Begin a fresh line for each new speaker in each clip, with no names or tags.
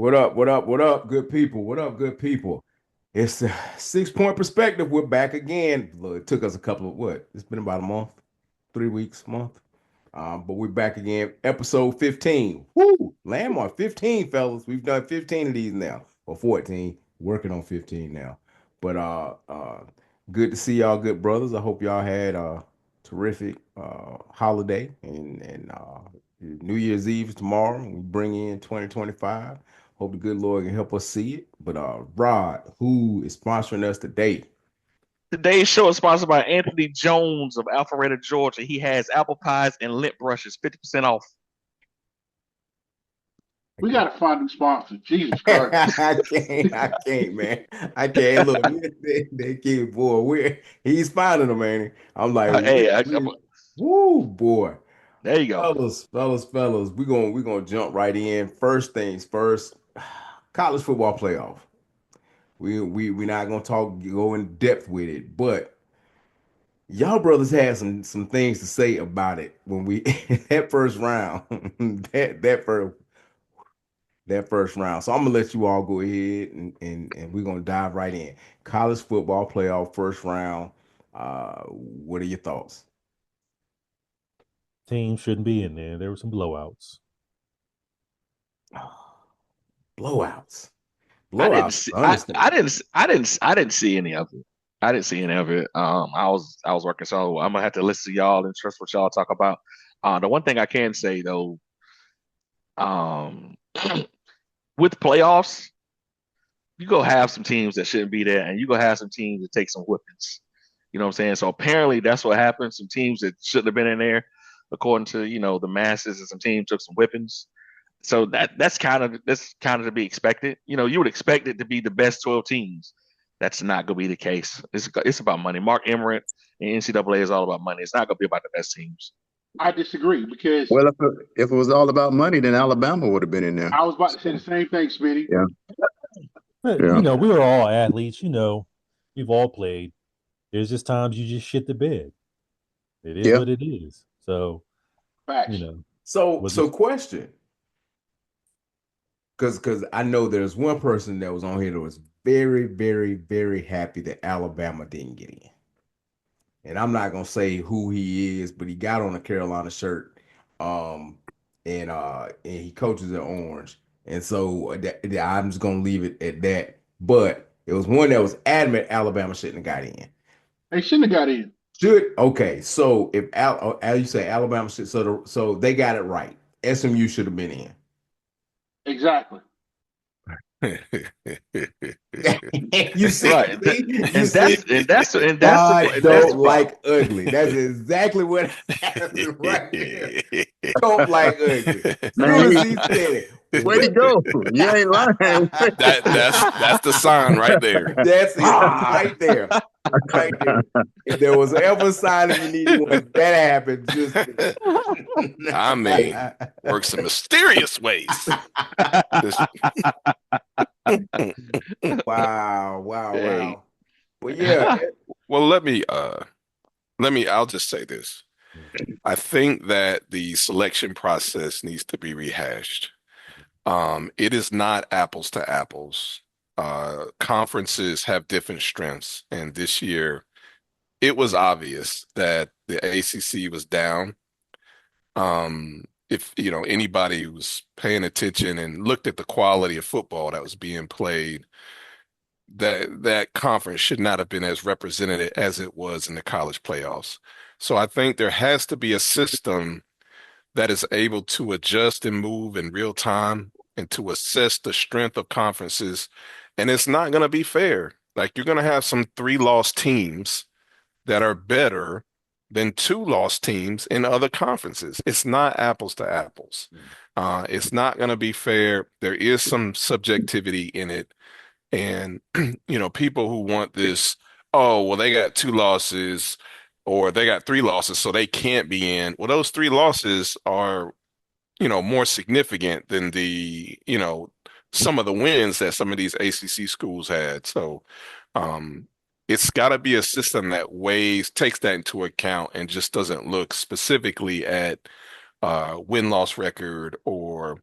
What up? What up? What up, good people? What up, good people? It's the 6 point perspective. We're back again. Look, it took us a couple of what? It's been about a month, 3 weeks, month. But we're back again. Episode 15. Woo! Landmark 15, fellas. We've done 15 of these now, or 14. Working on 15 now. But good to see y'all, good brothers. I hope y'all had a terrific holiday and New Year's Eve is tomorrow. We bring in 2025. Hope the good Lord can help us see it. But Rod, who is sponsoring us today?
Today's show is sponsored by Anthony Jones of Alpharetta, Georgia. He has apple pies and lint brushes, 50% off.
We got to find new sponsors. Jesus Christ.
I can't, man. I can't. Look, they kid, boy, he's finding them, man. I'm like,
Hey,
woo, boy.
there you go.
Fellas, we're gonna jump right in. First things first, college football playoff. We're not gonna go in depth with it, but y'all brothers had some things to say about it when we that first round, that first round. So I'm gonna let you all go ahead and we're gonna dive right in. College football playoff first round. What are your thoughts?
Team shouldn't be in there. There were some blowouts.
Blowouts.
I didn't
Blowouts.
see.
Understand.
I didn't see any of it. I didn't see any of it. I was working, so I'm gonna have to listen to y'all and trust what y'all talk about. The one thing I can say though, um, with playoffs, you go have some teams that shouldn't be there, and you go have some teams that take some whippings. You know what I'm saying? So apparently that's what happened. Some teams that shouldn't have been in there, according to the masses, and some teams took some whippings. So that's kind of to be expected. You would expect it to be the best 12 teams. That's not going to be the case. It's about money. Mark Emmert and NCAA is all about money. It's not going to be about the best teams.
I disagree because
Well, if it was all about money, then Alabama would have been in there.
I was about to say the same thing, Smitty.
Yeah,
But,
yeah,
we were all athletes. We've all played. There's just times you just shit the bed. It is
yeah.
what it is. So, you
Facts.
know,
So question, because I know there's one person that was on here that was very, very, very happy that Alabama didn't get in. And I'm not gonna say who he is, but he got on a Carolina shirt, um, and he coaches at Orange, and so I'm just gonna leave it at that. But it was one that was adamant Alabama shouldn't have got in.
They shouldn't have got in.
Should Okay, so if you say Alabama should, so they got it right. SMU should have been in.
Exactly.
You see,
Right.
you
And
see,
that's
God
the
don't
problem.
like ugly. That's exactly what happened right there. Don't like ugly.
Man,
Soon as he said it,
way to
whip
go. You ain't lying.
That's the sign right there.
That's it, right there, right there. If there was ever a sign if you needed one, that happened just
I mean, works in mysterious ways. This-
wow, wow,
Hey.
wow. But yeah,
well, I'll just say this. I think that the selection process needs to be rehashed. It is not apples to apples. Conferences have different strengths, and this year it was obvious that the ACC was down. If anybody who was paying attention and looked at the quality of football that was being played, that conference should not have been as represented as it was in the college playoffs. So I think there has to be a system that is able to adjust and move in real time and to assess the strength of conferences. And it's not going to be fair. Like you're going to have some three lost teams that are better than two lost teams in other conferences. It's not apples to apples. It's not going to be fair. There is some subjectivity in it. And, people who want this, oh, well, they got two losses or they got three losses, so they can't be in. Well, those three losses are, more significant than some of the wins that some of these ACC schools had. So, it's got to be a system that takes that into account and just doesn't look specifically at win-loss record or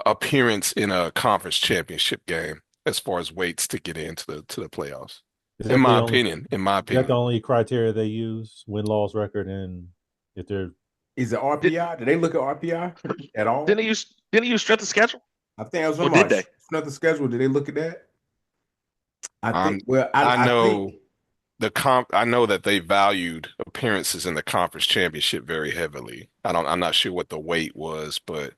appearance in a conference championship game as far as weights to get into the playoffs.
Is
In
that the
my
only
opinion, in my
is that the
opinion.
only criteria they use, win loss record, and if they're
Is it
Did,
RPI? Did they look at RPI at all?
didn't he use strength of schedule?
I think I was
Or
talking
did
about
they?
strength of schedule. Did they look at that? I
Um,
think. Well,
I
I
know
think
I know that they valued appearances in the conference championship very heavily. I'm not sure what the weight was, but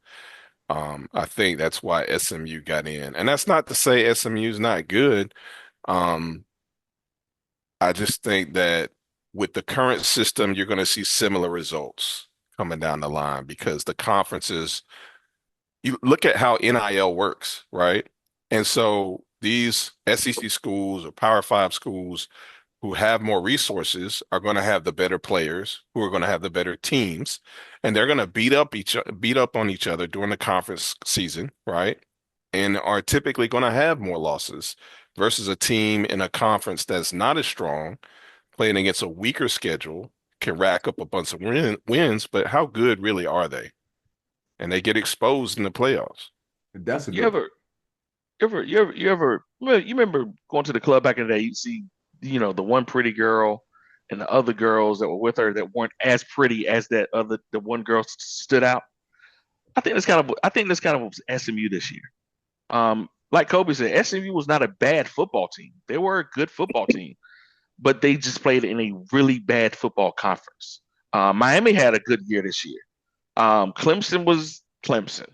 I think that's why SMU got in. And that's not to say SMU is not good. Um, I just think that with the current system, you're going to see similar results coming down the line because the conferences, you look at how NIL works, right? And so these SEC schools or Power Five schools who have more resources are going to have the better players, who are going to have the better teams, and they're going to beat up on each other during the conference season, right? And are typically going to have more losses versus a team in a conference that's not as strong, playing against a weaker schedule, can rack up a bunch of wins, but how good really are they? And they get exposed in the playoffs.
that's a
You
good.
ever you remember going to the club back in the day, you'd see, the one pretty girl and the other girls that were with her that weren't as pretty as the one girl stood out. I think that's kind of was SMU this year. Like Kobe said, SMU was not a bad football team. They were a good football team, but they just played in a really bad football conference. Miami had a good year this year. Clemson was Clemson.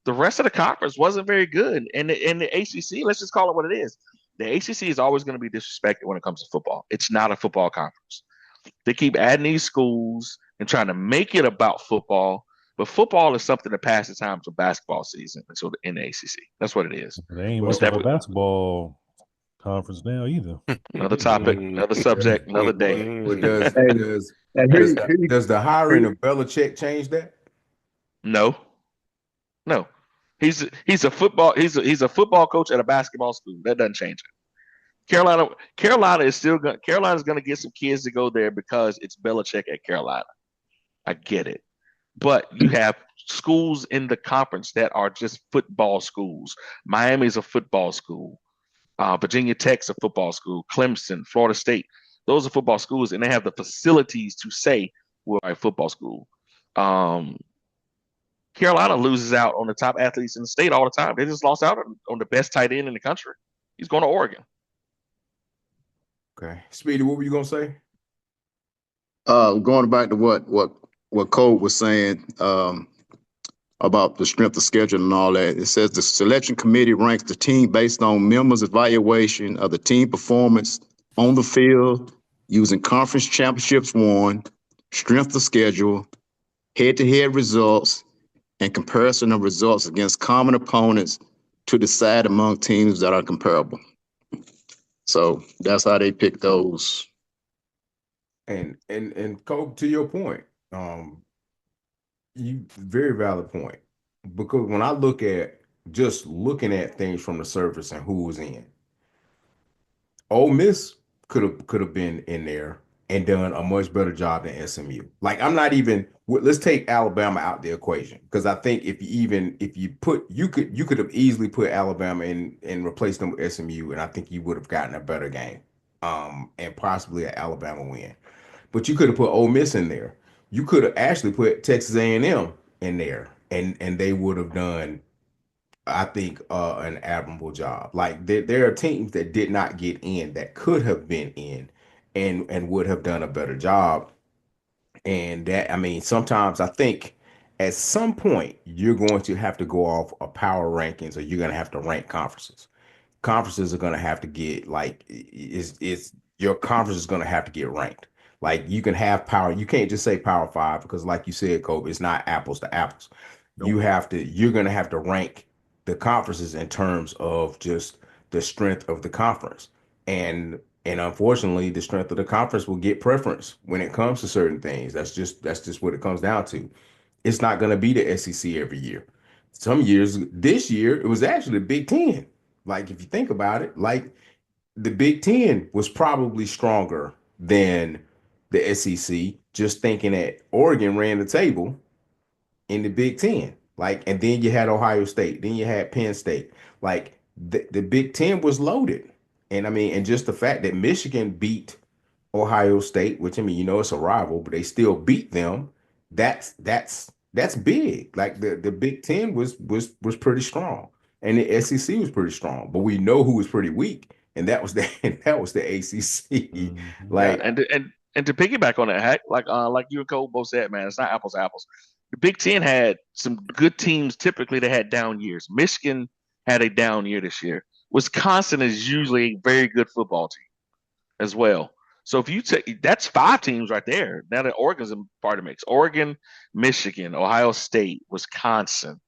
The rest of the conference wasn't very good. And the ACC, let's just call it what it is. The ACC is always going to be disrespected when it comes to football. It's not a football conference. They keep adding these schools and trying to make it about football, but football is something to pass the time to basketball season until in the ACC. That's what it is.
they ain't
Well,
much of a basketball conference now either.
Another topic, another subject, another day.
but does
And,
does
and
does
here,
does the hiring of Belichick change that?
No, no. He's a football coach at a basketball school. That doesn't change it. Carolina's gonna get some kids to go there because it's Belichick at Carolina. I get it. But you have schools in the conference that are just football schools. Miami's a football school. Virginia Tech's a football school. Clemson, Florida State, those are football schools, and they have the facilities to say we're a football school. Um, Carolina loses out on the top athletes in the state all the time. They just lost out on the best tight end in the country. He's going to Oregon.
Okay, Speedy, what were you gonna say?
going back to what Cole was saying about the strength of schedule and all that. It says the selection committee ranks the team based on members' evaluation of the team performance on the field using conference championships won, strength of schedule, head-to-head results, and comparison of results against common opponents to decide among teams that are comparable. So that's how they pick those.
And Kobe, to your point, you very valid point. Because when I look at just looking at things from the surface and who was in, Ole Miss could have been in there and done a much better job than SMU. Like I'm not even. Let's take Alabama out the equation because I think if you put you could have easily put Alabama in and replaced them with SMU, and I think you would have gotten a better game, and possibly an Alabama win. But you could have put Ole Miss in there. You could have actually put Texas A&M in there, and they would have done, I think, an admirable job. Like there are teams that did not get in that could have been in, and would have done a better job. And that, I mean, sometimes I think at some point you're going to have to go off a power rankings, or you're going to have to rank conferences are going to have to get like is your conference is going to have to get ranked. Like you can have power, you can't just say power five because, like you said, Kobe, it's not apples to apples. You're going to have to rank the conferences in terms of just the strength of the conference, and unfortunately, the strength of the conference will get preference when it comes to certain things. That's just what it comes down to. It's not going to be the SEC every year. Some years, this year, it was actually the Big Ten. Like if you think about it, like the Big Ten was probably stronger than the SEC. Just thinking that Oregon ran the table in the Big Ten. Like, and then you had Ohio State, then you had Penn State. Like the Big Ten was loaded. And I mean, and just the fact that Michigan beat Ohio State, which I mean, it's a rival, but they still beat them. That's big. Like the Big Ten was pretty strong, and the SEC was pretty strong. But we know who was pretty weak, and that was the and that was the ACC.
Mhm.
Yeah,
Like,
and to piggyback on that, Hack, like you and Cole both said, man, it's not apples to apples. The Big Ten had some good teams. Typically, they had down years. Michigan had a down year this year. Wisconsin is usually a very good football team as well. So if you take that's 5 teams right there. Now that Oregon's a part of the mix. Oregon, Michigan, Ohio State, Wisconsin.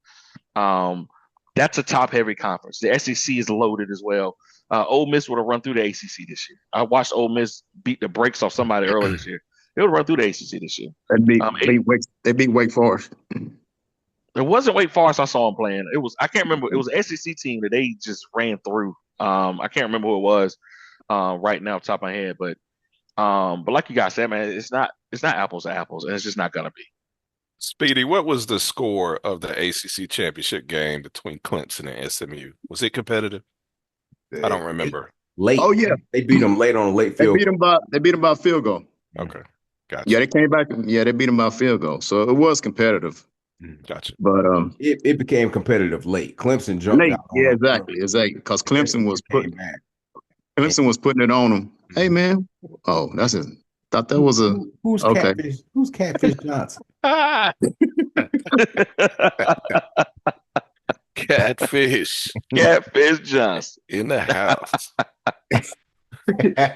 Um, that's a top heavy conference. The SEC is loaded as well. Ole Miss would have run through the ACC this year. I watched Ole Miss beat the brakes off somebody earlier this year. They would have run through the ACC this year.
They beat Wake Forest.
It wasn't Wake Forest I saw them playing. I can't remember. It was an SEC team that they just ran through. I can't remember who it was right now off the top of my head, but like you guys said, man, it's not apples to apples, and it's just not gonna be.
Speedy, what was the score of the ACC championship game between Clemson and SMU? Was it competitive? I don't remember.
late.
Oh yeah,
They beat them late on a late
they
field.
beat them by field goal.
Okay, gotcha.
Yeah, they came back. Yeah, they beat them by field goal. So it was competitive.
Gotcha.
But
It became competitive late. Clemson jumped
late,
out.
yeah, exactly. Because Clemson was
came back.
putting it on them. Hey man, oh, that's it. Thought that was a
Who's
okay.
Catfish? Who's Catfish Johnson?
Catfish
Catfish Johnson.
in the house.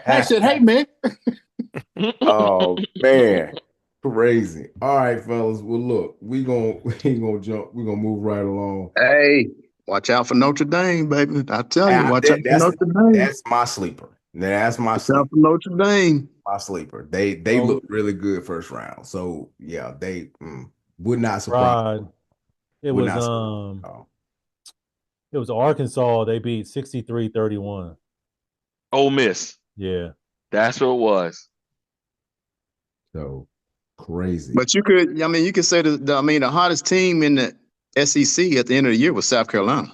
I said, hey man.
Oh man, crazy. All right, fellas. Well, look, we gonna jump. We're gonna move right along.
Hey, watch out for Notre Dame, baby. I tell you, watch out for Notre Dame.
That's my sleeper. That's my
Watch
sleeper.
out for Notre Dame.
My sleeper. They
Oh.
look really good first round. So yeah, they would not surprise.
Right. It
Would
was
not surprise. Oh.
it was Arkansas. They beat 63-31.
Ole Miss.
Yeah.
That's what it was.
So crazy.
But you could say the hottest team in the SEC at the end of the year was South Carolina.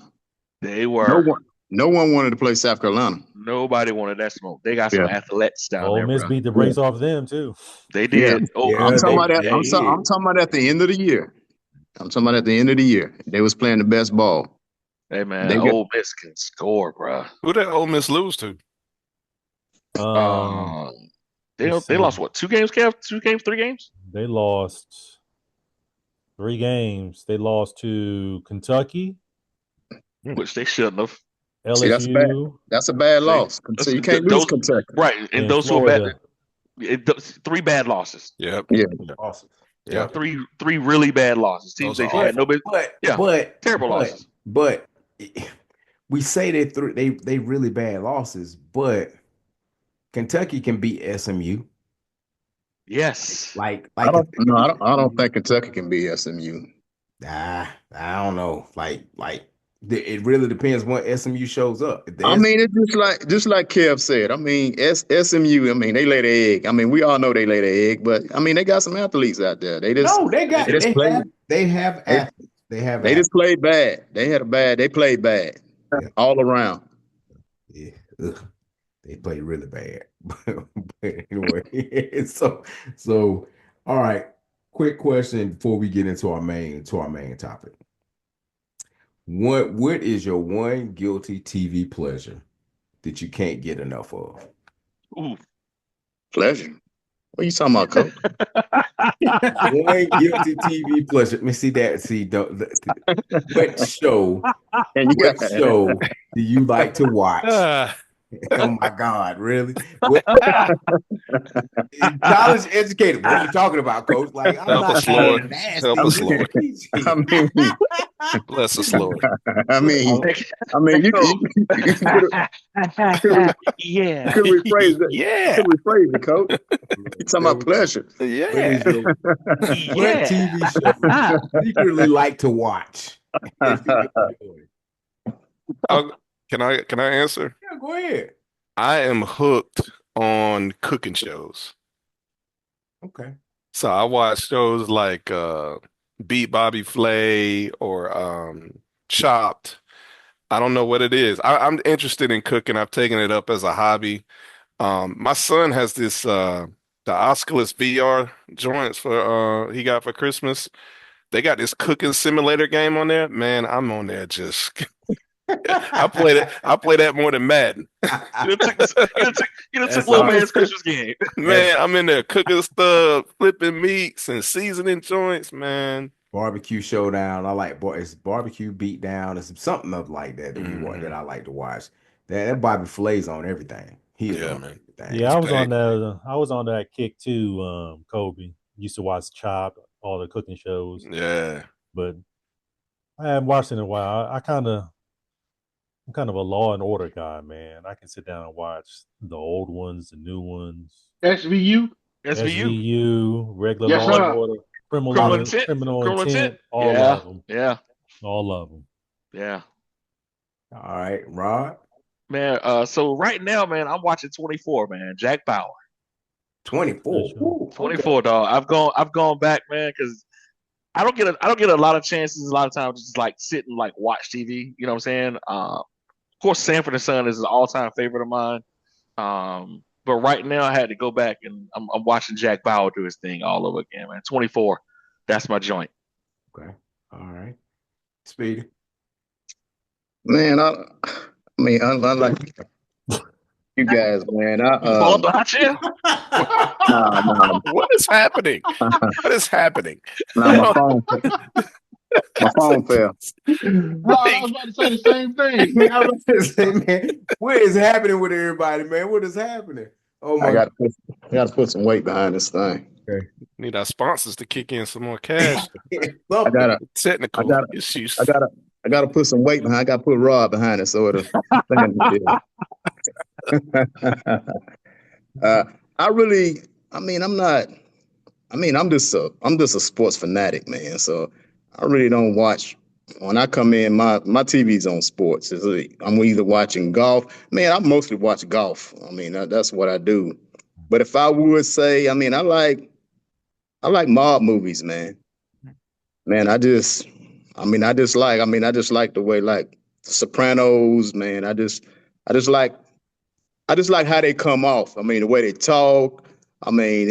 They were.
No one wanted to play South Carolina.
Nobody wanted that smoke. They got some athletes down
Ole
there,
Miss
bro.
beat the brakes off them too.
They did.
Yeah.
Oh,
I'm talking about that. I'm
did.
talking about at the end of the year. I'm talking about at the end of the year. They was playing the best ball.
Hey man,
They
Ole Miss can score, bro.
Who did Ole Miss lose to?
They
let's
lost
see.
what? 2 games, Kev? 2 games, 3 games?
They lost 3 games. They lost to Kentucky,
Which they shouldn't have.
LSU,
See, that's a bad loss. So you can't lose Kentucky.
Right, and
and
those 2 are
Florida.
bad. 3 bad losses.
Yep.
Yeah.
Awesome.
Yeah.
3 really bad losses. Teams
Those
they
are
had no business.
But
Terrible losses.
But we say they really bad losses, but Kentucky can beat SMU.
Yes.
I don't think Kentucky can beat SMU.
I don't know. It really depends when SMU shows up. If
I mean, it's just like Kev said. I mean, SMU. I mean, they lay the egg. I mean, we all know they lay the egg, but I mean, they got some athletes out there. They just
they have athletes.
They just played bad. They played bad all around.
Yeah. Ugh. They played really bad. But anyway, so all right. Quick question before we get into our main topic. What is your one guilty TV pleasure that you can't get enough of?
Ooh.
Pleasure. What are you talking about, Coach?
One guilty TV pleasure. Let me see that. What show do you like to watch? Oh my God, really? College educated. What are you talking about, Coach? Like, I'm
Help
not
us, Lord.
saying nasty.
Help us, Lord.
I mean,
Bless us, Lord.
I mean, you could
Yeah.
rephrase it.
Yeah.
You could rephrase it, Coach. You talking about pleasure?
Yeah.
What TV show you secretly like to watch?
Can I answer?
Yeah, go ahead.
I am hooked on cooking shows.
Okay.
So I watch shows like Beat Bobby Flay or Chopped. I don't know what it is. I'm interested in cooking. I've taken it up as a hobby. My son has this the Oculus VR joints for he got for Christmas. They got this cooking simulator game on there. Man, I'm on there just I play that. I play that more than Madden.
You done took this, you done took
That's
little
all.
man's Christmas game.
Man, I'm in there cooking stuff, flipping meats and seasoning joints, man.
Barbecue Showdown. I like it's barbecue beat down. It's something up like that that
Mhm.
I like to watch. That Bobby Flay's on everything. He is
Yeah,
on
man.
everything.
Yeah,
He's
I was on
back.
that. I was on that kick too. Kobe used to watch Chop, all the cooking shows,
Yeah.
but I haven't watched in a while. I'm kind of a Law and Order guy, man. I can sit down and watch the old ones, the new ones,
SVU.
SVU,
SVU, regular
Yes,
Law and
sir.
Order,
criminal intent,
criminal
criminal intent.
intent, all
Yeah,
of them,
yeah,
all of them.
yeah.
All right, Rod.
Man, so right now, man, I'm watching 24, man. Jack Bauer.
24.
Sure.
Ooh, okay.
24, dog. I've gone back, man, because I don't get a lot of chances a lot of times to just like sit and like watch TV. You know what I'm saying? Of course, Sanford and Son is an all time favorite of mine. But right now, I had to go back and I'm watching Jack Bauer do his thing all over again, man. 24, that's my joint.
Okay. All right. Speedy.
Man, I mean, I like you guys, man.
You fall off the hot chair?
Nah,
What is happening? What is happening?
nah, my phone fell.
Rod, I was about to say the same thing.
I was about to say, man, what is happening with everybody, man? What is happening? Oh
I
my
got to put some weight behind this thing.
Need our sponsors to kick in some more cash.
I
Something.
gotta, I
Technical
gotta, I
issues.
gotta, I gotta put some weight behind. I gotta put Rod behind it so it'll stand still. uh, I really, I mean, I'm not. I mean, I'm just a sports fanatic, man. So I really don't watch. When I come in, my TV's on sports. I'm either watching golf. Man, I mostly watch golf. I mean, that's what I do. But if I would say, I mean, I like mob movies, man. Man, I just like the way like Sopranos, man. I just like, I just like how they come off. I mean, the way they talk. I mean,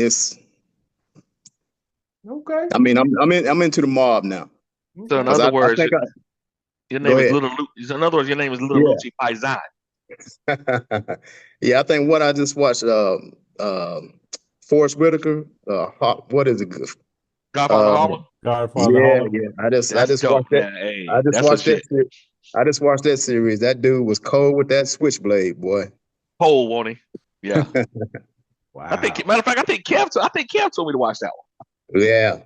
Okay.
I'm into the mob now.
So in
Because
other
I
words,
think
your
go
name is
ahead.
Little Lu- In other words, your name is Little
Yeah.
Lucci Paisan.
Yeah, I think what I just watched, Forrest Whitaker, what is it?
Godfather
Uh,
Harlem.
Godfather
yeah,
Harlem.
yeah. I
That's
just
dope,
watched that.
man. Hey,
I just
that's
watched that.
legit.
I just watched that series. That dude was cold with that switchblade, boy.
Pole, won't he? Yeah. I
Wow.
think matter of fact, I think Kev told me to watch that one.
Yeah.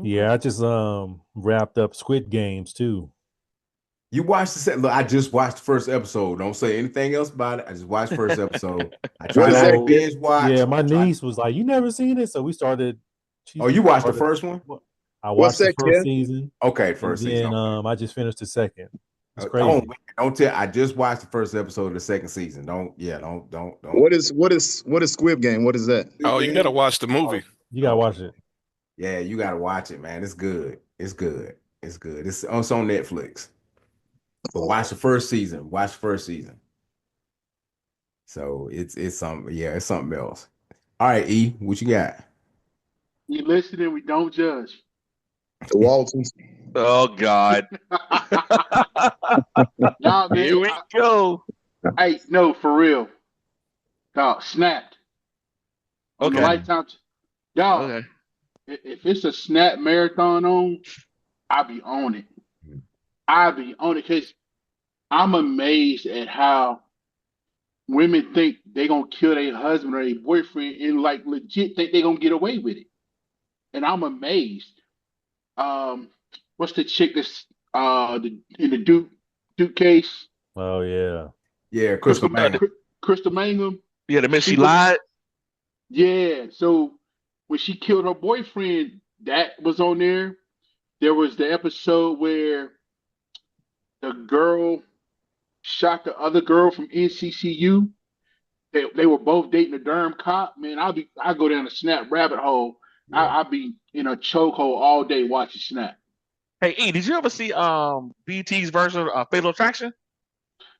Yeah, I just wrapped up Squid Games too.
You watched the set. Look, I just watched the first episode. Don't say anything else about it. I just watched the first episode. I
What
tried
is
not
that,
to
So
kid?
binge watch.
yeah, my
I tried.
niece was like, "You never seen it?" So we started.
Oh, you watched the
started.
first one?
I
What's
watched the
that,
first
kid?
season,
Okay,
and
first season.
then
Okay.
I just finished the second. It's
Oh,
crazy.
don't tell. I just watched the first episode of the second season. Don't.
What is Squid Game? What is that?
Oh, you gotta watch the movie.
You gotta watch it.
Yeah, you gotta watch it, man. It's good. It's good. It's good. It's on Netflix. But watch the first season. Watch the first season. So it's something. Yeah, it's something else. All right, E, what you got?
You listening? We don't judge.
The Waltons.
Oh God.
Nah, man.
Here we go.
Hey, no, for real. Dog, snapped on the
Okay.
Lifetime. Dog,
Okay.
if it's a snap marathon on, I'll be on it. I'll be on it because I'm amazed at how women think they gonna kill their husband or their boyfriend and like legit think they gonna get away with it. And I'm amazed. Um, what's the chick that's in the Duke case?
Oh yeah.
Yeah, Crystal Bang.
Crystal Mangum.
Yeah, the minute she
She was-
lied.
Yeah. So when she killed her boyfriend, that was on there. There was the episode where the girl shot the other girl from NCCU. They were both dating a Durham cop. Man, I go down a snap rabbit hole
Yeah.
I be in a chokehold all day watching Snap.
Hey, E, did you ever see BT's version of Fatal Attraction?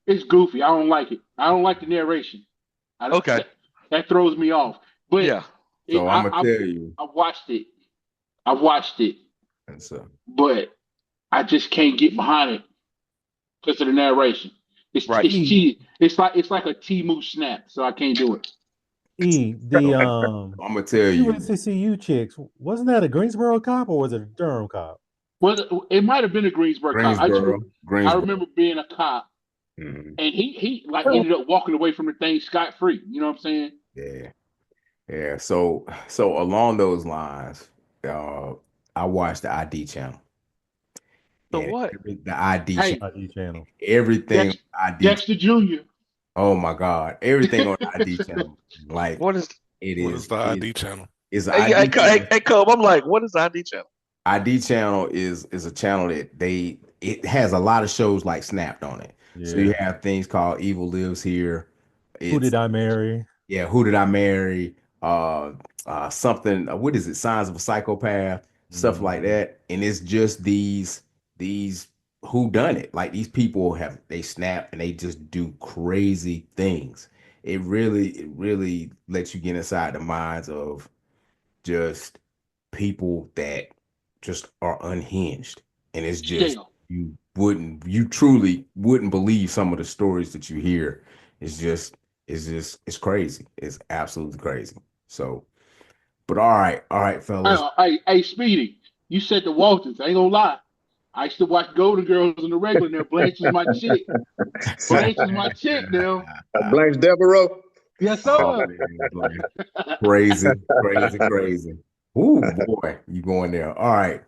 It's goofy. I don't like it. I don't like the narration.
Okay.
That throws me off. But
Yeah.
it,
So I'm gonna tell you,
I watched it. I watched it,
and so
but I just can't get behind it because of the narration.
Right.
It's
E
cheesy. It's like a Timu Snap, so I can't do it.
E the
I'm gonna tell you,
USCCU chicks, wasn't that a Greensboro cop or was it a Durham cop?
Well, it might have been a Greensboro cop.
Greensboro,
I
Greensboro.
remember being a cop,
Mhm.
and he like ended up walking away from the thing scot free. You know what I'm saying?
Yeah, yeah. So along those lines, uh, I watched the ID channel
So
and
what?
the ID channel,
Hey,
ID channel.
everything on
Dex,
the ID.
Dexter Jr.
Oh my God, everything on the ID channel, like
What is
it
What is
is
the
it
ID channel?
is an
hey, hey,
ID channel.
hey, Cub, I'm like, what is the ID channel?
ID channel is a channel that it has a lot of shows like Snapped on it. So you
Yeah.
have things called Evil Lives Here.
Who
It's
did I marry?
Yeah, Who Did I Marry? Something. What is it? Signs of a Psychopath, stuff like
Mhm.
that. And it's just these who done it. Like these people they snap and they just do crazy things. It really lets you get inside the minds of just people that just are unhinged. And it's just
Shale.
you truly wouldn't believe some of the stories that you hear. It's just it's crazy. It's absolutely crazy. So, but all right, fellas.
Hey, Speedy. You said the Waltons. I ain't gonna lie. I used to watch Golden Girls in the regular. Now Blanche is my chick. Blanche is my chick now.
Blanche Devereaux.
Yes,
Oh
sir.
man, boy. Crazy, crazy, crazy. Ooh, boy, you going there. All right,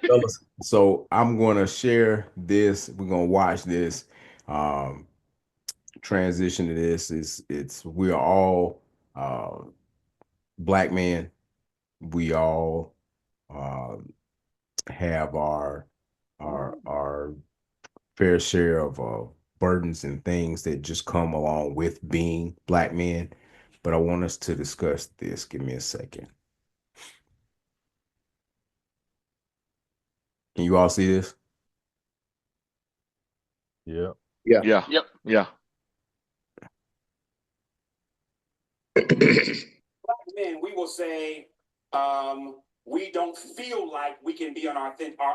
fellas. So I'm gonna share this. We're gonna watch this. Um, transition to this is it's we're all black men. We all uh, have our fair share of burdens and things that just come along with being black men. But I want us to discuss this. Give me a second. Can you all see this?
Yeah.
Yeah.
Yeah.
Yep.
Yeah.
Black men, we will say we don't feel like we can be on our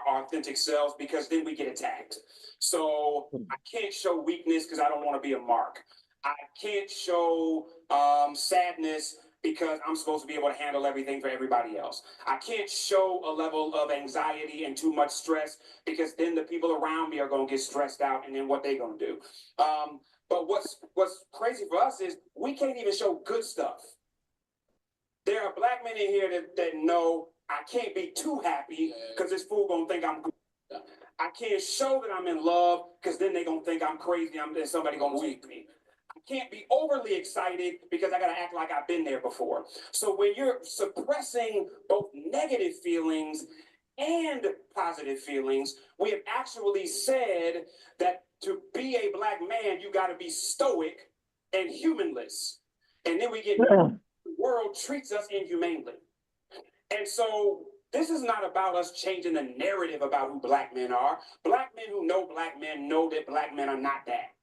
authentic selves because then we get attacked. So I can't show weakness because I don't want to be a mark. I can't show sadness because I'm supposed to be able to handle everything for everybody else. I can't show a level of anxiety and too much stress because then the people around me are going to get stressed out, and then what they going to do. But what's crazy for us is we can't even show good stuff. There are black men in here that know I can't be too happy because this fool gonna think I'm good. I can't show that I'm in love because then they gonna think I'm crazy. And somebody gonna leave me. I can't be overly excited because I gotta act like I've been there before. So when you're suppressing both negative feelings and positive feelings, we have actually said that to be a black man, you got to be stoic and humanless. And then we get the world treats us inhumanely. And so this is not about us changing the narrative about who black men are. Black men who know black men know that black men are not that.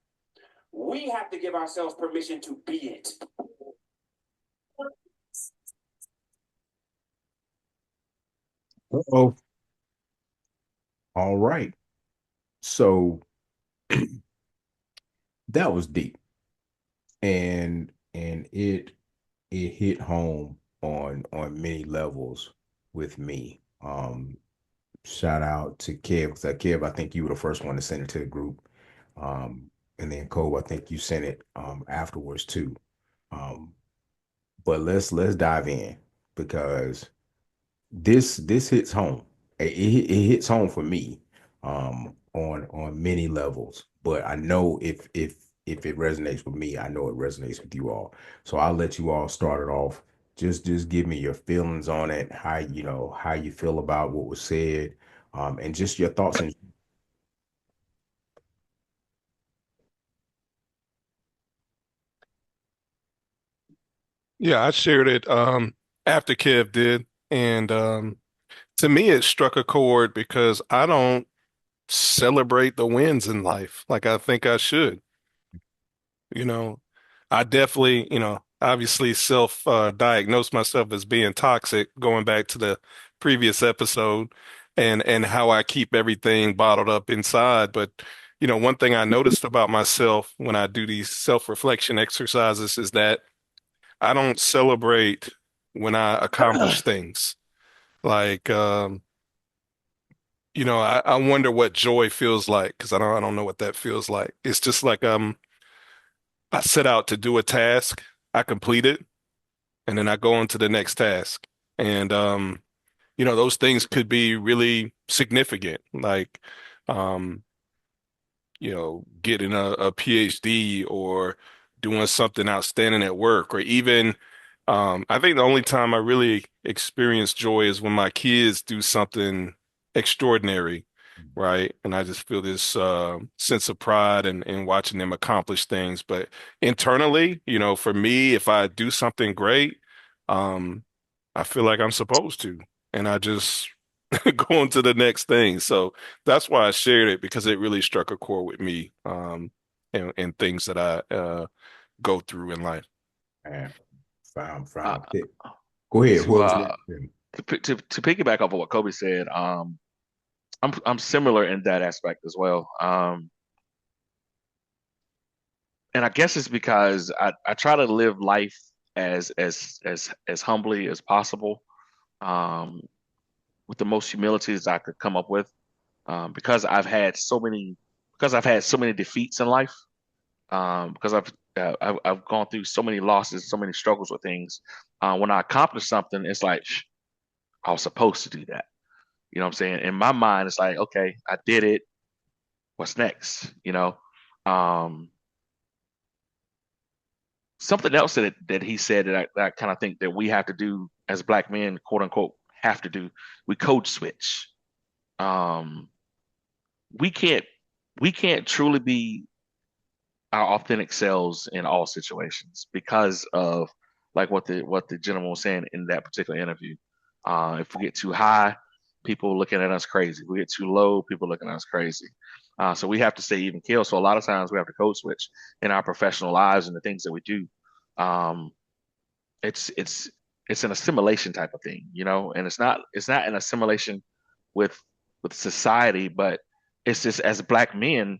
We have to give ourselves permission to be it.
Oh, all right. So that was deep, and it hit home on many levels with me. Shout out to Kev because Kev, I think you were the first one to send it to the group. And then Cole, I think you sent it afterwards too. Um, but let's dive in because this hits home. It hits home for me on many levels. But I know if it resonates with me, I know it resonates with you all. So I'll let you all start it off. Just give me your feelings on it, how you feel about what was said, and just your thoughts and
Yeah, I shared it after Kev did, And to me, it struck a chord because I don't celebrate the wins in life like I think I should. You know, I definitely, obviously self diagnosed myself as being toxic, going back to the previous episode and how I keep everything bottled up inside. But, one thing I noticed about myself when I do these self-reflection exercises is that I don't celebrate when I accomplish things. Like, I wonder what joy feels like because I don't know what that feels like. It's just like I set out to do a task, I complete it, and then I go on to the next task. And those things could be really significant, like um, getting a PhD or doing something outstanding at work, or even I think the only time I really experience joy is when my kids do something extraordinary, right? And I just feel this sense of pride in watching them accomplish things. But internally, for me, if I do something great, um, I feel like I'm supposed to, and I just go on to the next thing. So that's why I shared it because it really struck a chord with me, and things that I go through in life.
Man, found
Uh,
it. Go ahead.
to
Whoever's
uh
next?
to piggyback off of what Kobe said, I'm similar in that aspect as well. And I guess it's because I try to live life as humbly as possible, um, with the most humility as I could come up with, because I've had so many defeats in life, because I've gone through so many losses, so many struggles with things. When I accomplish something, it's like I was supposed to do that. You know what I'm saying? In my mind, it's like, okay, I did it. What's next? Um, Something else that he said that I kind of think that we have to do as black men, quote unquote, have to do. We code switch. Um, we can't we can't truly be our authentic selves in all situations because of like what the gentleman was saying in that particular interview. If we get too high, people looking at us crazy. If we get too low, people looking at us crazy. So we have to stay even keel. So a lot of times we have to code switch in our professional lives and the things that we do. Um, it's it's an assimilation type of thing, and it's not an assimilation with society, but it's just as black men,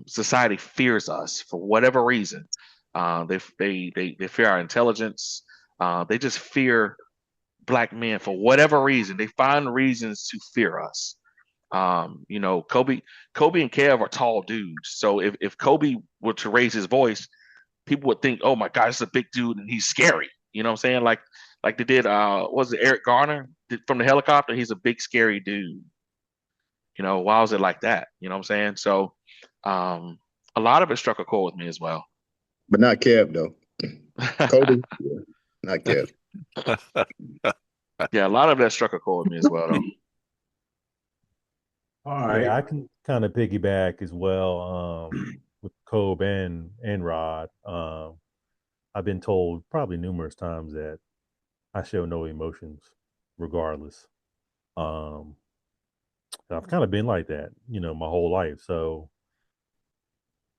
society fears us for whatever reason. They fear our intelligence. They just fear black men for whatever reason. They find reasons to fear us. Kobe and Kev are tall dudes. So if Kobe were to raise his voice, people would think, "Oh my God, it's a big dude and he's scary." You know what I'm saying? Like they did. Was it Eric Garner from the helicopter? He's a big scary dude. Why was it like that? You know what I'm saying? So, um, a lot of it struck a chord with me as well.
But not Kev though. Kobe, yeah, not Kev.
Yeah, a lot of that struck a chord with me as well, though.
All right.
Yeah, I can kind of piggyback as well, with Kobe and Rod. I've been told probably numerous times that I show no emotions, regardless. Um, I've kind of been like that, my whole life. So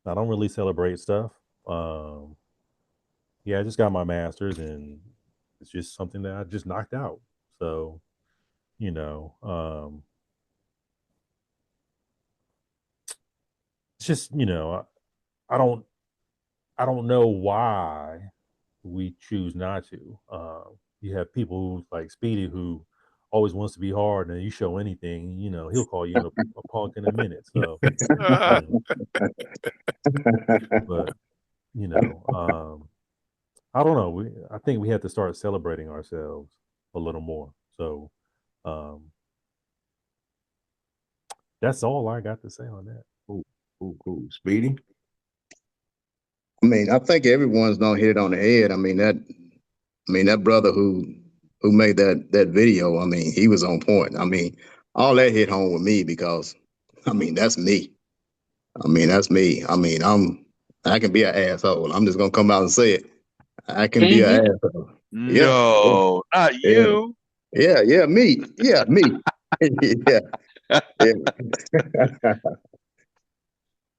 I don't really celebrate stuff. Um, yeah, I just got my master's, and it's just something that I just knocked out. So, you know, um, it's just, I don't I don't know why we choose not to. You have people who like Speedy who always wants to be hard, and you show anything, he'll call you a punk in a minute. So, you know, but you know, I don't know. I think we have to start celebrating ourselves a little more. So, um, that's all I got to say on that.
Cool. Speedy.
I mean, I think everyone's gonna hit it on the head. I mean that brother who made that video. I mean, he was on point. I mean, all that hit home with me because, I mean, that's me. I mean, that's me. I mean, I can be an asshole. I'm just gonna come out and say it. I can
Can
be
you?
an asshole. Yeah,
No, not
yeah.
you.
Yeah, me. Yeah, me. Yeah, yeah.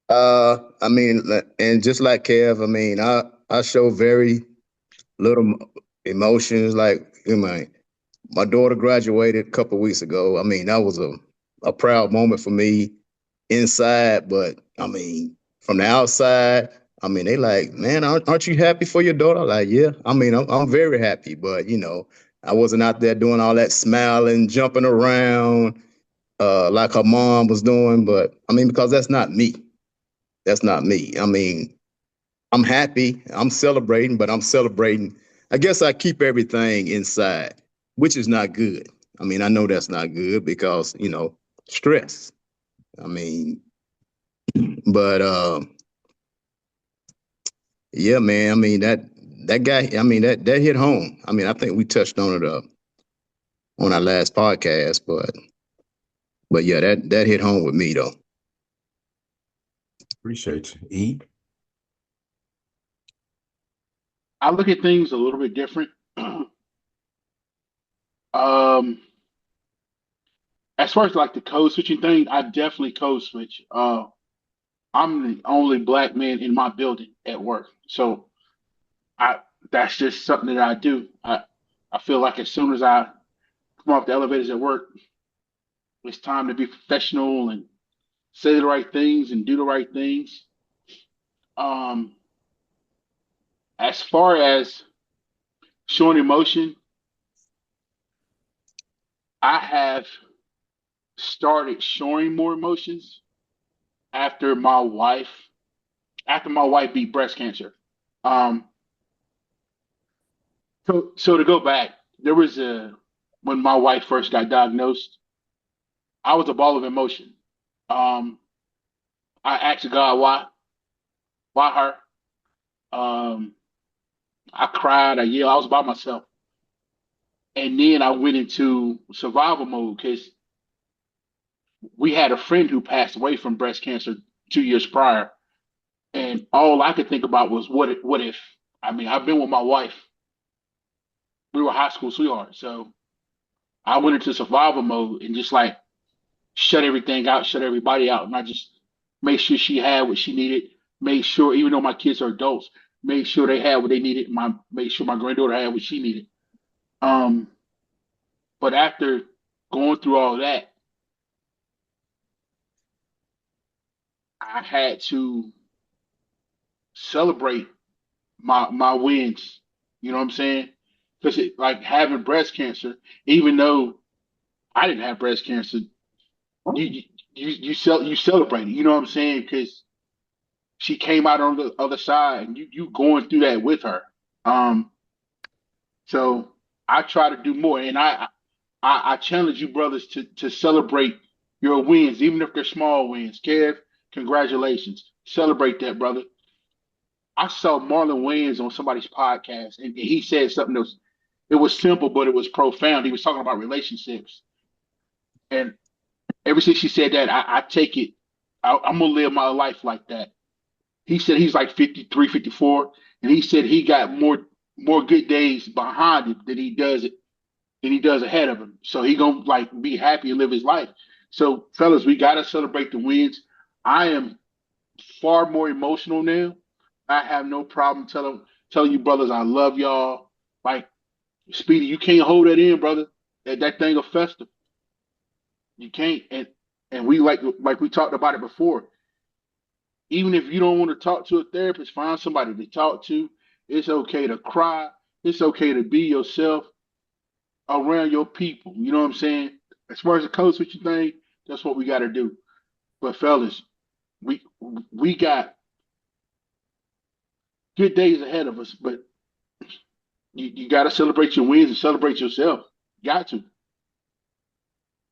I mean, and just like Kev, I mean, I show very little emotions. Like, you know, my daughter graduated a couple of weeks ago. I mean, that was a proud moment for me inside, but I mean, from the outside, I mean, they like, man, aren't you happy for your daughter? Like, yeah, I mean, I'm very happy, but you know, I wasn't out there doing all that smiling, jumping around, like her mom was doing. But I mean, because that's not me. That's not me. I mean, I'm happy. I'm celebrating, but I'm celebrating. I guess I keep everything inside, which is not good. I mean, I know that's not good because, you know, stress. I mean, but yeah, man. I mean that guy. I mean that hit home. I mean, I think we touched on it on our last podcast, but yeah, that hit home with me though.
Appreciate you. E.
I look at things a little bit different. um, as far as like the code switching thing, I definitely code switch. I'm the only black man in my building at work, so I that's just something that I do. I feel like as soon as I come off the elevators at work, it's time to be professional and say the right things and do the right things. Um, as far as showing emotion, I have started showing more emotions after my wife beat breast cancer. Um, so to go back, there was a when my wife first got diagnosed, I was a ball of emotion. Um, I asked God why her. I cried, I yelled, I was by myself, and then I went into survival mode because we had a friend who passed away from breast cancer 2 years prior, and all I could think about was what if? I mean, I've been with my wife. We were high school sweethearts, so I went into survival mode and just like shut everything out, shut everybody out, and I just made sure she had what she needed. Made sure, even though my kids are adults, made sure they had what they needed. Made sure my granddaughter had what she needed. Um, but after going through all that, I had to celebrate my wins. You know what I'm saying? Because like having breast cancer, even though I didn't have breast cancer, you you celebrate it. You know what I'm saying? Because she came out on the other side, and you going through that with her. Um, so I try to do more, and I challenge you brothers to celebrate your wins, even if they're small wins. Kev, congratulations, celebrate that, brother. I saw Marlon Wayans on somebody's podcast, and he said something that was it was simple, but it was profound. He was talking about relationships, and ever since he said that, I take it. I'm gonna live my life like that. He said he's like 53, 54, and he said he got more good days behind him than he does ahead of him. So he gonna like be happy and live his life. So fellas, we gotta celebrate the wins. I am far more emotional now. I have no problem telling you brothers I love y'all. Like Speedy, you can't hold that in, brother. That thing will fester. You can't. And we like we talked about it before. Even if you don't want to talk to a therapist, find somebody to talk to. It's okay to cry. It's okay to be yourself around your people. You know what I'm saying? As far as the code switching thing, that's what we got to do. But fellas, we we got good days ahead of us. But you got to celebrate your wins and celebrate yourself. Got to.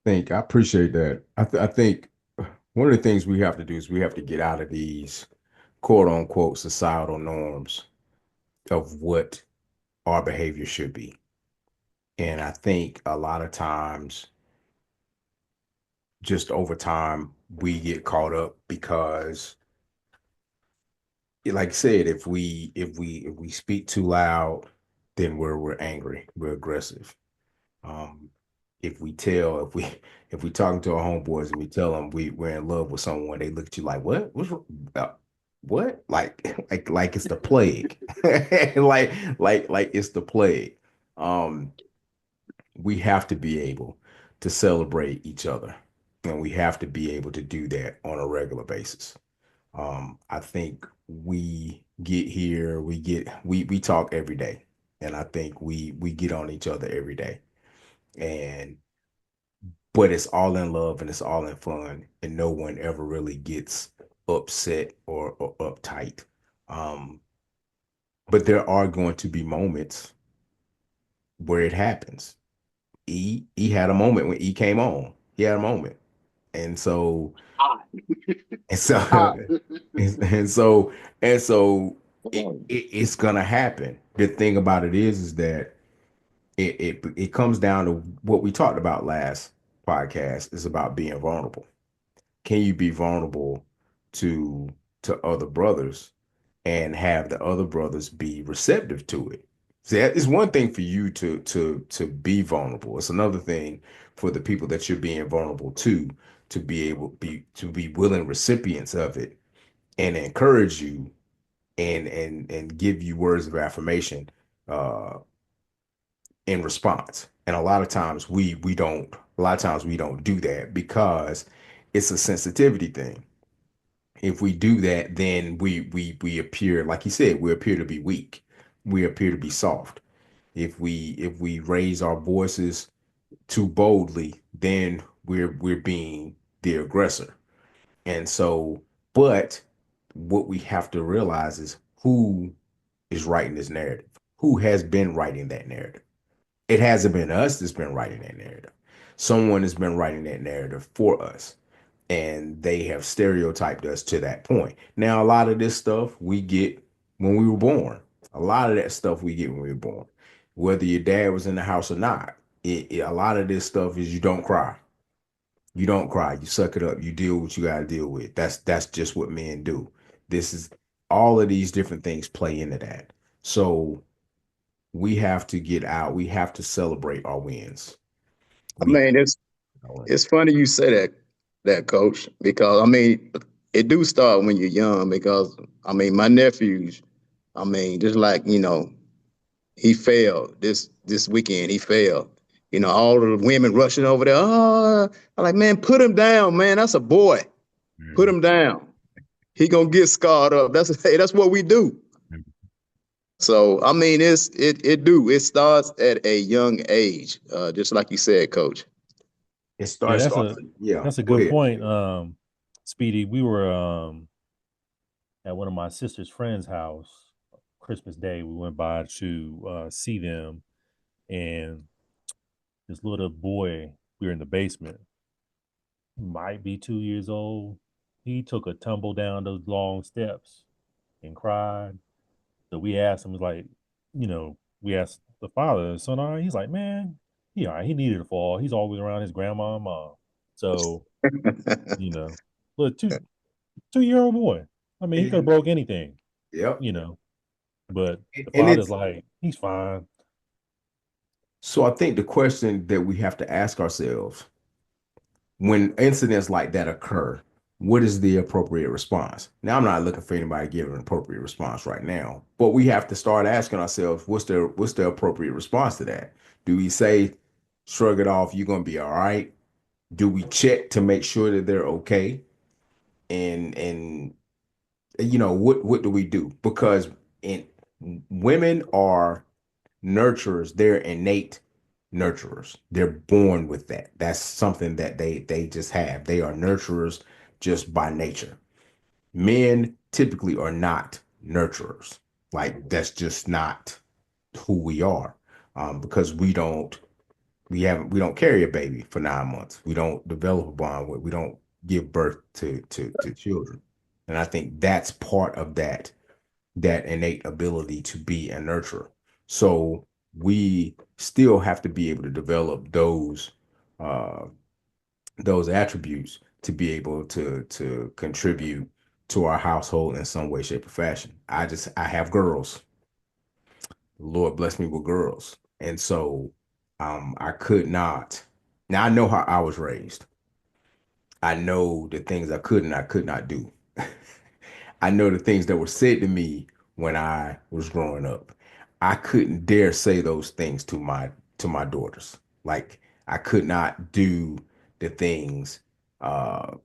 I appreciate that. I think one of the things we have to do is we have to get out of these quote unquote societal norms of what our behavior should be. And I think a lot of times, just over time, we get caught up because, like I said, if we speak too loud, then we're angry, we're aggressive. if we tell if we talking to our homeboys and we tell them we're in love with someone, they look at you like, what? What? Like it's the plague. Like it's the plague. Um, we have to be able to celebrate each other, and we have to be able to do that on a regular basis. I think we get here, we talk every day, and I think we get on each other every day, and but it's all in love and it's all in fun, and no one ever really gets upset or uptight. Um, but there are going to be moments where it happens. E had a moment when E came on. He had a moment, and so
Hot.
and so
Hot.
and so and so it's gonna happen. The thing about it is that it comes down to what we talked about last podcast. Is about being vulnerable. Can you be vulnerable to other brothers and have the other brothers be receptive to it? See, it's one thing for you to be vulnerable. It's another thing for the people that you're being vulnerable to be able to be willing recipients of it and encourage you and give you words of affirmation uh in response. And a lot of times we don't do that because it's a sensitivity thing. If we do that, then we appear, like you said, we appear to be weak. We appear to be soft. If we raise our voices too boldly, then we're being the aggressor. And so, but what we have to realize is who is writing this narrative, who has been writing that narrative. It hasn't been us that's been writing that narrative. Someone has been writing that narrative for us, and they have stereotyped us to that point. Now, a lot of this stuff we get when we were born. A lot of that stuff we get when we were born, whether your dad was in the house or not. A lot of this stuff is you don't cry. You don't cry. You suck it up. You deal with what you got to deal with. That's just what men do. This is all of these different things play into that. So we have to get out. We have to celebrate our wins.
I
We
mean, it's funny you say that, coach, because I mean, it do start when you're young. Because I mean, my nephews, I mean, just like he failed this weekend. He failed. All of the women rushing over there. Oh, I'm like, man, put him down, man. That's a boy. Put him down. He gonna get scarred up. That's what we do. So I mean, it starts at a young age, just like you said, coach.
it
Yeah,
starts yeah.
that's a
Go
good
ahead.
point. Speedy, we were at one of my sister's friend's house Christmas Day. We went by to see them, and this little boy, we were in the basement, might be 2 years old. He took a tumble down those long steps and cried. So we asked him, like, we asked the father, son, all right? He's like, man, he all right. He needed a fall. He's always around his grandma and mom. So, you know, but 2 year old boy. I mean, he could have broke anything,
Yep.
you know. But the
And
father's
it's
like, he's fine.
so I think the question that we have to ask ourselves when incidents like that occur, what is the appropriate response? Now, I'm not looking for anybody to give an appropriate response right now, but we have to start asking ourselves, what's the appropriate response to that? Do we say, shrug it off, you're gonna be all right? Do we check to make sure that they're okay? And what do we do? Because in women are nurturers, they're innate nurturers. They're born with that. That's something that they just have. They are nurturers just by nature. Men typically are not nurturers. Like that's just not who we are. Because we don't carry a baby for 9 months. We don't develop a bond with. We don't give birth to children. And I think that's part of that innate ability to be a nurturer. So we still have to be able to develop uh, those attributes to be able to contribute to our household in some way, shape, or fashion. I have girls. The Lord bless me with girls, and so I could not. Now I know how I was raised. I know the things I could not do. I know the things that were said to me when I was growing up. I couldn't dare say those things to my daughters. Like I could not do the things uh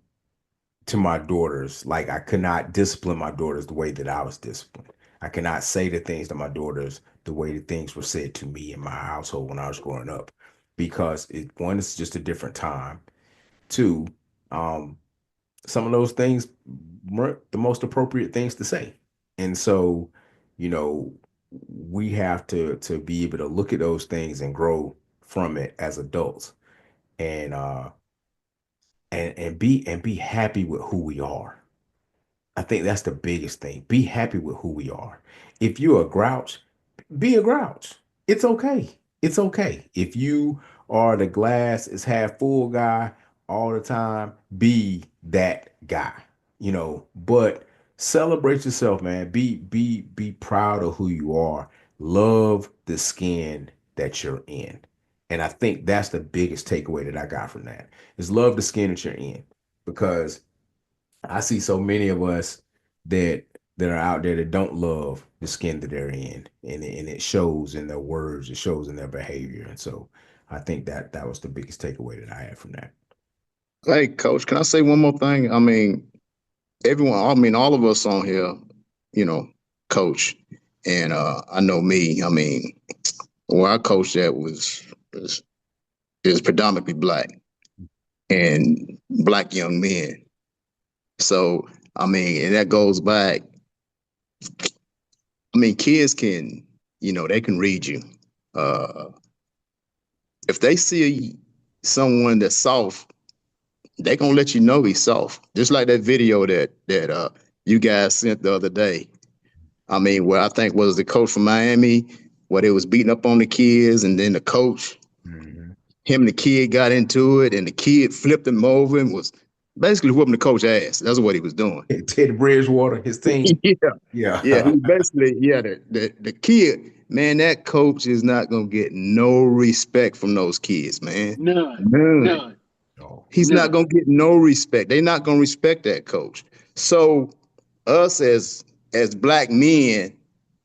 to my daughters. Like I could not discipline my daughters the way that I was disciplined. I cannot say the things to my daughters the way the things were said to me in my household when I was growing up. Because one, it's just a different time. Two, um, some of those things weren't the most appropriate things to say. And so, you know, we have to be able to look at those things and grow from it as adults and and be happy with who we are. I think that's the biggest thing. Be happy with who we are. If you're a grouch, be a grouch. It's okay. It's okay. If you are the glass is half full guy all the time, be that guy. But celebrate yourself, man. Be proud of who you are. Love the skin that you're in. And I think that's the biggest takeaway that I got from that is love the skin that you're in because I see so many of us that that are out there that don't love the skin that they're in, and it shows in their words, it shows in their behavior, and so I think that that was the biggest takeaway that I had from that.
Hey, Coach, can I say one more thing? I mean, everyone, I mean, all of us on here, you know, coach, and I know me. I mean, where I coached at was is predominantly black and black young men. So I mean, and that goes back. I mean, kids can, they can read you. Uh, if they see someone that's soft, they gonna let you know he's soft. Just like that video that you guys sent the other day. I mean, where I think was the coach from Miami, where they was beating up on the kids, and then the coach,
Mhm.
him and the kid got into it, and the kid flipped him over and was basically whooping the coach ass. That's what he was doing.
Ted Bridgewater, his team.
Yeah, yeah.
Yeah.
He basically, yeah, the kid, man, that coach is not gonna get no respect from those kids, man.
None,
None.
none,
Oh,
He's not
none.
gonna get no respect. They're not gonna respect that coach. So us as black men,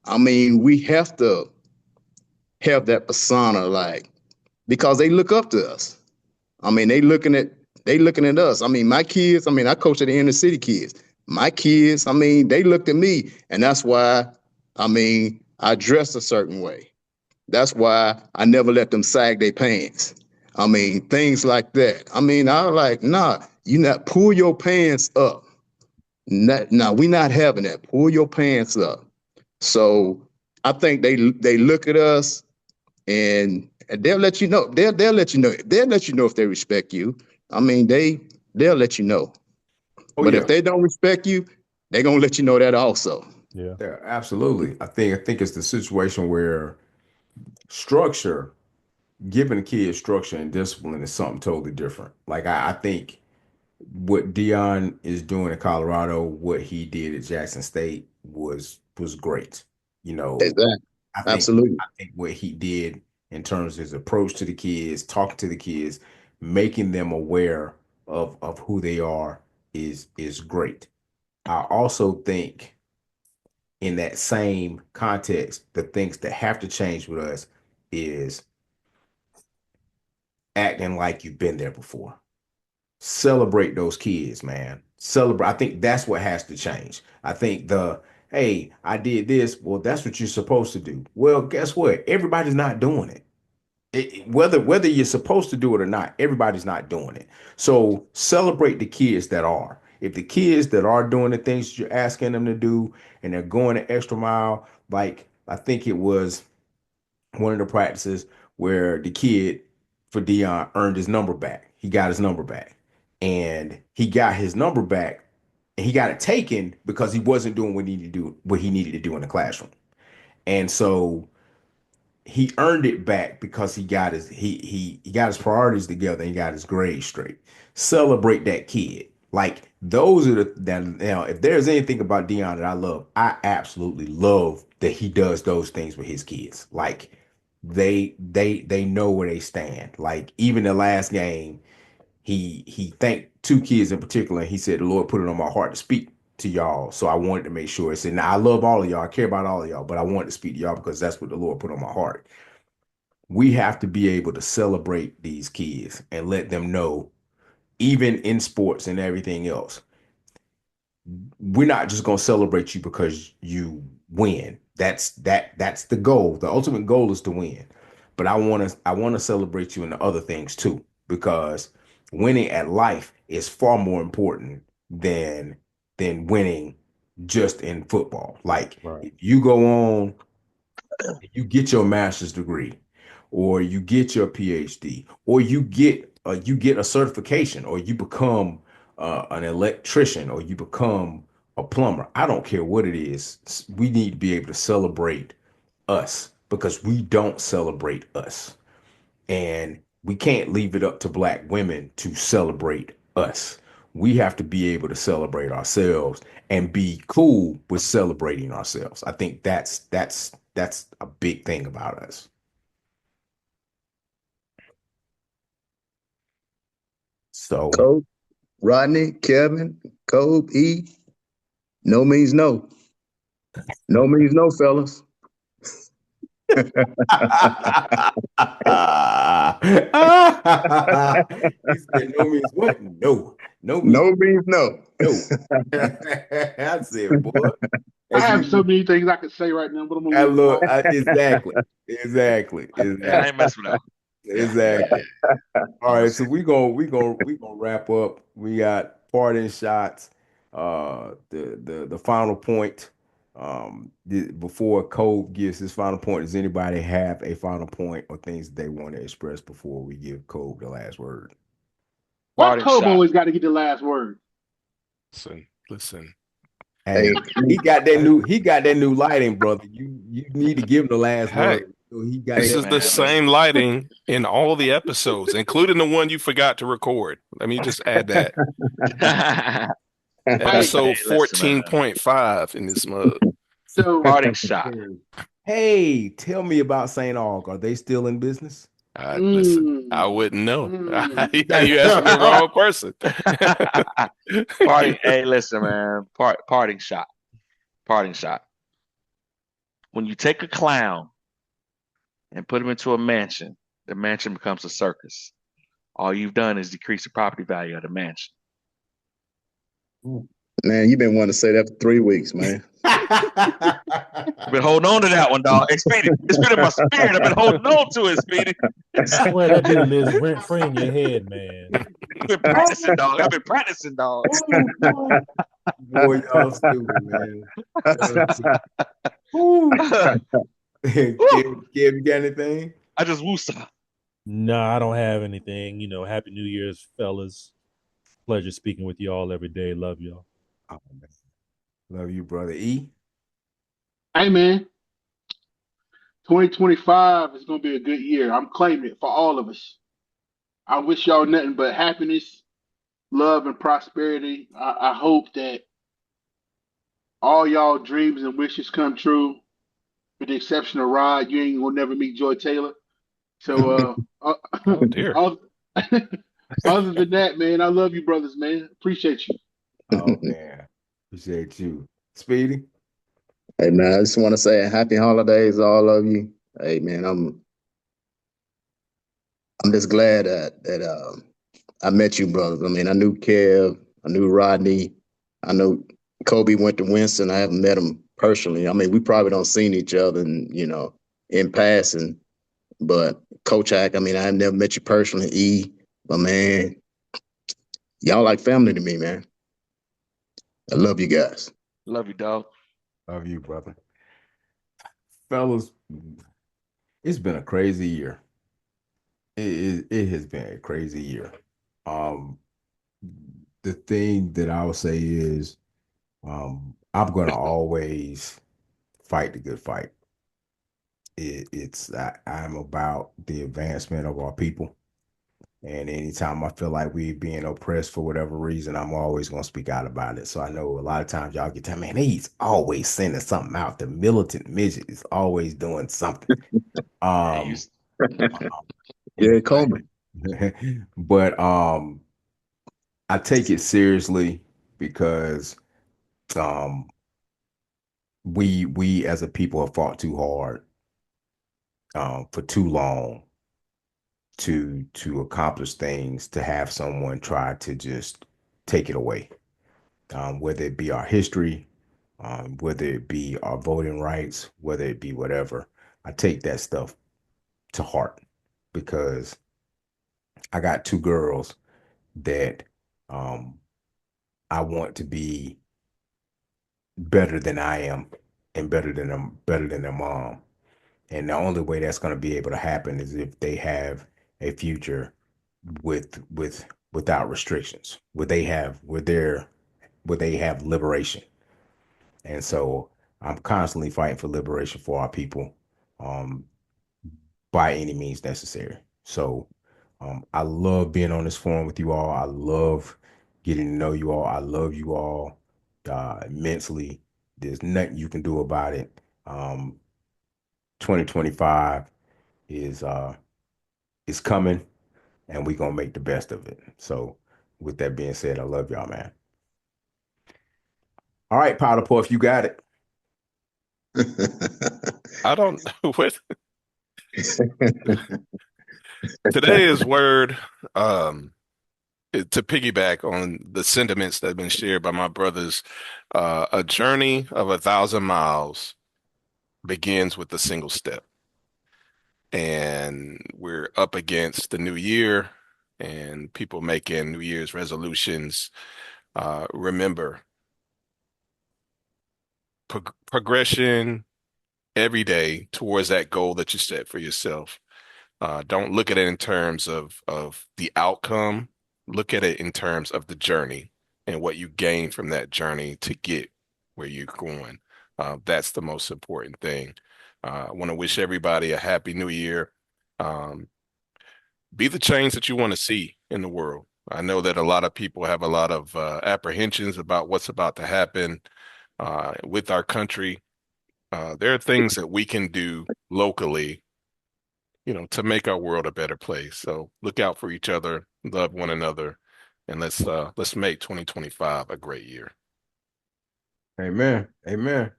I mean, we have to have that persona, like, because they look up to us. I mean, they looking at us. I mean, my kids, I mean, I coach at the inner city kids. My kids, I mean, they looked at me, and that's why, I mean, I dress a certain way. That's why I never let them sag their pants. I mean, things like that. I mean, I was like, nah, you not pull your pants up. Nah, we not having that. Pull your pants up. So I think they look at us and they'll let you know. They'll let you know. They'll let you know if they respect you. I mean, they'll let you know.
oh
But if
yeah.
they don't respect you, they're gonna let you know that also.
Yeah.
Yeah, absolutely. I think it's the situation where structure, giving a kid structure and discipline is something totally different. Like I think what Dion is doing in Colorado, what he did at Jackson State was great. You know,
Exactly.
I think
Absolutely.
I think what he did in terms of his approach to the kids, talking to the kids, making them aware of who they are is great. I also think in that same context, the things that have to change with us is acting like you've been there before. Celebrate those kids, man. Celebrate. I think that's what has to change. I think hey, I did this. Well, that's what you're supposed to do. Well, guess what? Everybody's not doing it. Whether you're supposed to do it or not, everybody's not doing it. So celebrate the kids that are. If the kids that are doing the things you're asking them to do and they're going the extra mile, like I think it was one of the practices where the kid for Dion earned his number back. He got his number back. And he got his number back and he got it taken because he wasn't doing what he needed to do in the classroom. And so he earned it back because he got his priorities together and he got his grades straight. Celebrate that kid. Like those are the that now if there's anything about Dion that I love, I absolutely love that he does those things with his kids. Like they know where they stand. Like even the last game, he thanked two kids in particular, and he said the Lord put it on my heart to speak to y'all. So I wanted to make sure. I said, now I love all of y'all, I care about all of y'all, but I wanted to speak to y'all because that's what the Lord put on my heart. We have to be able to celebrate these kids and let them know, even in sports and everything else, we're not just going to celebrate you because you win. That's the goal. The ultimate goal is to win. But I want to celebrate you in the other things too, because winning at life is far more important than winning just in football. Like
Right.
if you go on, you get your master's degree, or you get your PhD, or you get a certification, or you become an electrician, or you become a plumber. I don't care what it is. We need to be able to celebrate us because we don't celebrate us. And we can't leave it up to Black women to celebrate us. We have to be able to celebrate ourselves and be cool with celebrating ourselves. I think that's a big thing about us. So
Coach, Rodney, Kevin, Kobe, E. No means no. No means no, fellas.
he said, "No means what? No, no means
No means no.
no." I said, "Boy,
I
as
have so
you,
many things I could say right now, but I'm gonna
I
leave it
look
alone.
Yeah, I ain't messing with that.
exactly." All
I'm
right,
just
so
saying.
we gonna wrap up. We got parting shots. The final point. Before Cole gives his final point, does anybody have a final point or things that they want to express before we give Cole the last word?
Why
Parting
Kobe
shot.
always got to get the last word?
Listen.
Hey,
Hey,
he got that new lighting, brother. You need to give him the last
Heck,
word. So he got
this
hey,
that.
is the
Man, listen.
same lighting in all the episodes, including the one you forgot to record. Let me just add that.
Hey,
Episode
Listen, man.
14.5 in this mug.
so
Parting shot.
Hey, tell me about St. Aug. Are they still in business?
Listen, I
mm,
wouldn't know.
mm.
You asking the wrong person.
Parting. Hey, listen, man. Parting shot. Parting shot. When you take a clown and put him into a mansion, the mansion becomes a circus. All you've done is decrease the property value of the mansion.
man, you've been wanting to say that for 3 weeks, man.
I've been holding on to that one, dog. Hey, Speedy, it's been in my spirit. I've been holding on to it, Speedy.
Swear that dude lives rent free in your head, man.
I've been practicing, dog. I've been practicing, dog.
Boy, y'all stupid, man. Y'all stupid. Woo. Kev,
Woo!
you got anything?
I just woosah.
No, I don't have anything. Happy New Year's, fellas. Pleasure speaking with you all every day. Love y'all.
Oh, man. Love you, brother E.
Hey, man, 2025 is gonna be a good year. I'm claiming it for all of us. I wish y'all nothing but happiness, love, and prosperity. I hope that all y'all dreams and wishes come true. With the exception of Rod, you ain't gonna never meet Joy Taylor. So,
Oh dear.
other, other than that, man, I love you, brothers, man. Appreciate you.
Oh, man. Appreciate you. Speedy?
Hey, man, I just want to say happy holidays to all of you. Hey, man, I'm just glad that I met you, brothers. I mean, I knew Kev, I knew Rodney, I know Kobe went to Winston. I haven't met him personally. I mean, we probably don't seen each other, in passing. But Coach Hack, I mean, I have never met you personally. E, but man, y'all like family to me, man. I love you guys.
Love you, dog.
Love you, brother. Fellas, it's been a crazy year. It has been a crazy year. Um, the thing that I would say is, I'm gonna always fight the good fight. I'm about the advancement of our people. And anytime I feel like we being oppressed for whatever reason, I'm always gonna speak out about it. So I know a lot of times y'all get telling, man, he's always sending something out. The militant midget is always doing something.
Man, you,
Um,
Yeah, Coleman.
but I take it seriously because um we as a people have fought too hard for too long to accomplish things, to have someone try to just take it away, whether it be our history, whether it be our voting rights, whether it be whatever. I take that stuff to heart because I got two girls that um, I want to be better than I am and better than their mom. And the only way that's going to be able to happen is if they have a future without restrictions, where they have liberation. And so I'm constantly fighting for liberation for our people, um, by any means necessary. So I love being on this forum with you all. I love getting to know you all. I love you all immensely. There's nothing you can do about it. 2025 is is coming, and we're gonna make the best of it. So with that being said, I love y'all, man. All right, Powder Puff, you got it.
I don't what today's word, um, to piggyback on the sentiments that have been shared by my brothers, a journey of 1,000 miles begins with a single step. And we're up against the new year and people making New Year's resolutions. Remember, progression every day towards that goal that you set for yourself. Don't look at it in terms of the outcome. Look at it in terms of the journey and what you gain from that journey to get where you're going. That's the most important thing. I want to wish everybody a happy new year. Um, be the change that you want to see in the world. I know that a lot of people have a lot of apprehensions about what's about to happen with our country. There are things that we can do locally, to make our world a better place. So look out for each other, love one another, and let's make 2025 a great year.
Amen. Amen.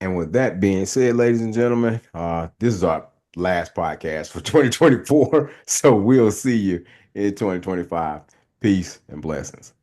And with that being said, ladies and gentlemen, this is our last podcast for 2024. So we'll see you in 2025. Peace and blessings.